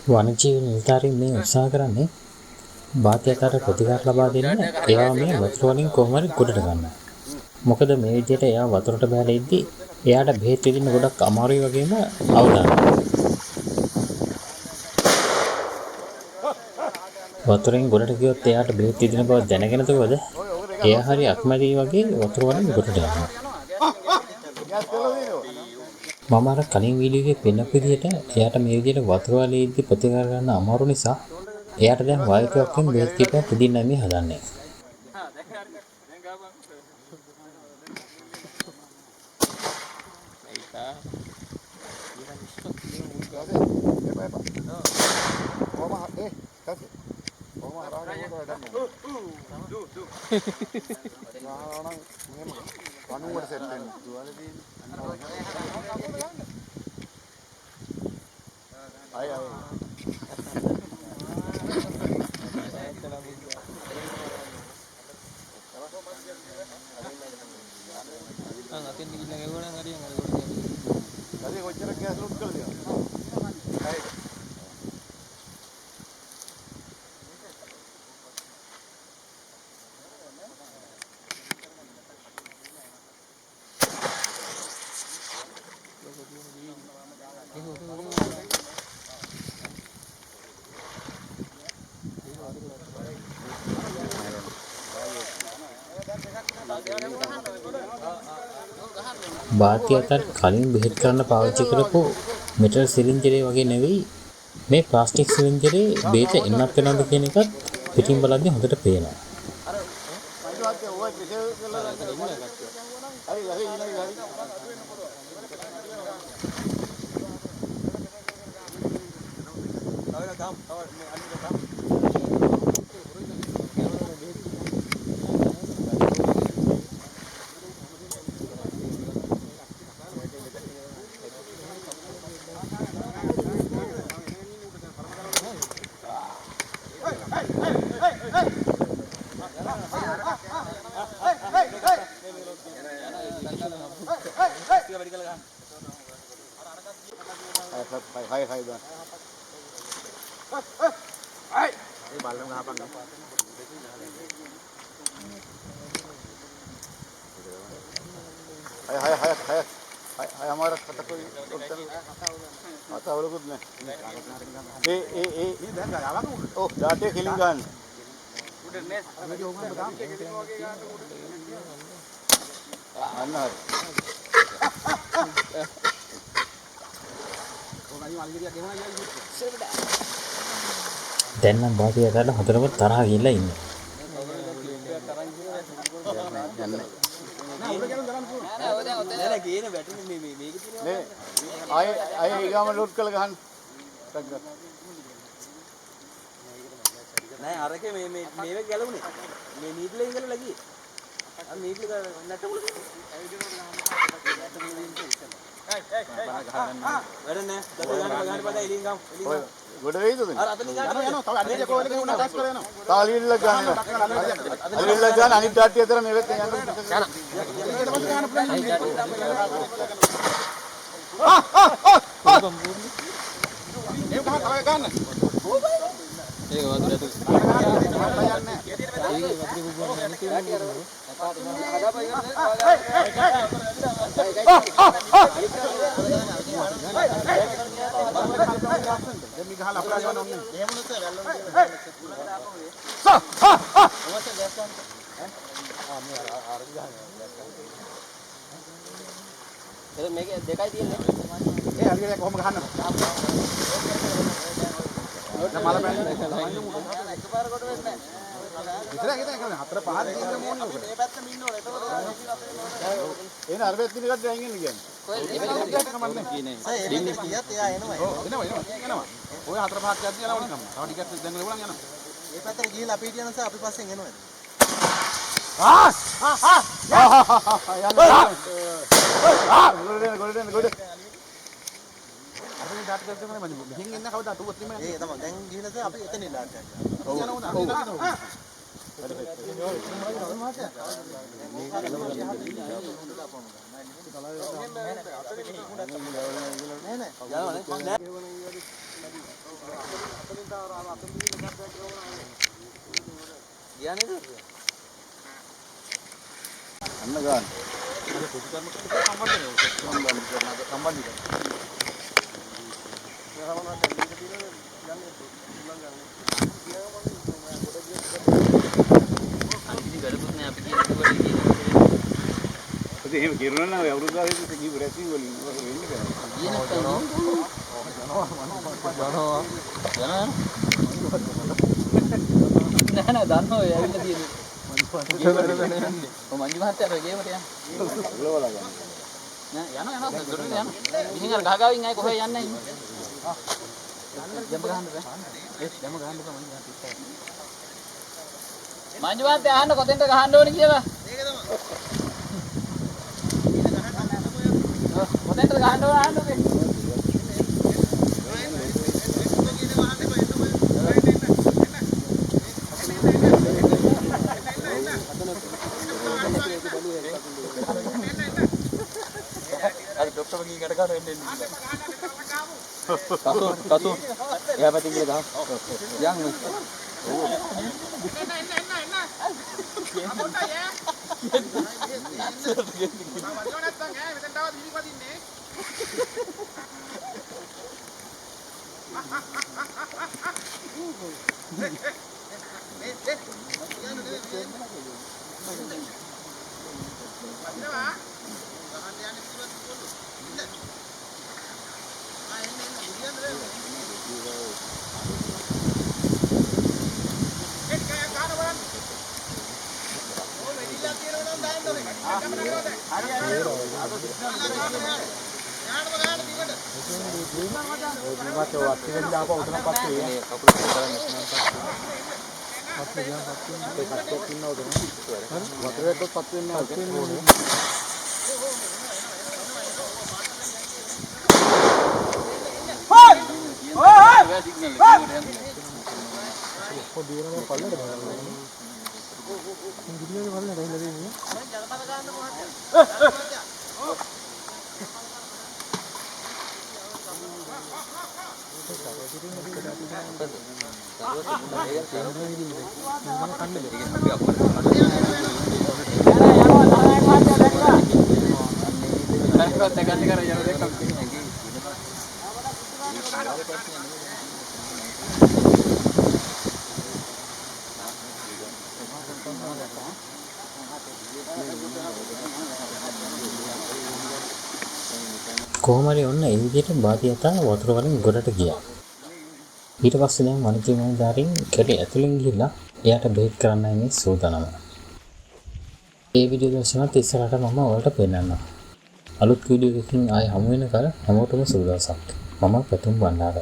වනජීවි නිලධාරීන් මේ උත්සාහ කරන්නේ බාධ්‍යකාර ප්‍රතිකාර ලබා දෙන්න එයාව මේ වතුර වලින් කොහොම හරි ගොඩට ගන්න. මොකද මේ විදිහට එයා වතුරට බහලා ඉද්දි එයාට බෙහෙත් විදින්න ගොඩක් අමාරුයි වගේම අවදානයි. වතුරෙන් ගොඩට ගියොත් එයාට බෙහෙත් විදින බව දැනගෙන තවද එයා හරි අක්මැදි වගේ වතුර වලින් ගොඩට යනවා. මම අර කලින් වීඩියෝ එකේ පෙන්නපු විදිහට එයාට මේ විදිහට වතුර වලේ ඉද්දි ප්‍රතිකාර ගන්න අමාරු නිසා එයාට දැන් වායුතුවක්ෙන් බෙහෙත් කීපයක් විදින්න මේ හදන්නේ. බාත්‍යයන්ට කලින් බෙහෙත් කරන්න පාවිච්චි කරපු මෙටල් සිලින්ඩරේ වගේ නෙවෙයි මේ ප්ලාස්ටික් සිලින්ඩරේ බෙහෙත එන්නත් වෙනවද කියන එකත් පිටින් බලද්දී හොඳට පේනවා. हमारा खाता कोई आता वो कुछ नहीं ओ जाते खिलिंगन अन्नर දැන් නම් බාධ්‍යකාරලා හතරම තරහ ගිහිල්ලා ඉන්නේ. आए ईगाम लूट कर गहन नहीं आ रखे मैं मेरे क्या लोग नहीं मैं नीट ले इंगल लगी अब नीट लगा नट बोल अरे ने गान पता इलिंग काम गुड वे तो और अपनी गान ना तो अरे को लेके उना टास्क करे ना ताली लगाने अरे लगान अनिट टाटी अदर मेरे ते ये कहां खा गान एक बात है मैं दिखाई दिए ए हल्के कोम खान माला में एक बार කොට වෙන්නේ ඉතල හිතේ හතර පහක් දින්න මොන්නේ ඔකට මේ පැත්තම ඉන්න ඕනේ එතකොට එන අරබෙත් දිනකට දැන් ඉන්නේ කියන්නේ කොහෙද එන්නේ කියක් එයා එනවා එනවා ඔය හතර පහක් යද්දි යනවා නිකම් තව ටිකක් දැන් ගලවලා යනවා මේ පැත්තට ගිහිල්ලා අපි හිටියන නිසා අපි පස්සෙන් එනවා ගොඩ අර ඩාට් කරද්දී මම මෙහෙන් එන්න කවදා 2 3 ඒ තමයි දැන් ගිහින් නැත්නම් අපි එතන ඉල්ලන්න යනවා අන්න ගන්න. සම්බන්ධයි. එහෙම කිරුණා නම් අවුරුදු ගානේ ගිහු රැසි වලින් වෙන්නේ නෑ නෑ දන්නවා ඒ ඇවිල්ලා තියෙන්නේ. මංජු මහත්තයා ගේමට යන්න. ලෝලා ගන්න. නෑ යනවා දොරට යනවා. මිහින් අර ගහගාවින් ආයේ කොහෙ යන්නේ ඉන්නේ. ජම්බ ගහන්න බෑ. ජම්බ ගහන්න බෑ මංජු මහත්තයා. මංජු මහත්තයා අහන්න කොතෙන්ද ගහන්න ඕනේ කියලා. ඒක තමයි. කොතෙන්ද ගහන්න ඕනේ අහන්න ඔබේ. අර ડોක්ටර් වගේ ගැට ගන්න එන්නේ කසු එයා පැත්තෙන් ගිහලා ගහ යන් කොහොම හරි ඔන්න ඒ විදිහට බාතියතා වතුර වලින් ගොඩට ගියා. ඊට පස්සේ දැන් වනජීවි නිලධාරීන් කැලේ ඇතුලෙන් ගිහිල්ලා එයාට බේත් කරන්නයි මේ සූදානම. ඒ වීඩියෝ දර්ශනත් ඉස්සරහට මම ඔයාලට පෙන්නන්නම්. අලුත් වීඩියෝ එකකින් ආයෙ හමු වෙනකල් හැමෝටම සුබ දවසක්. මම ප්‍රතුම් බණ්ඩාර.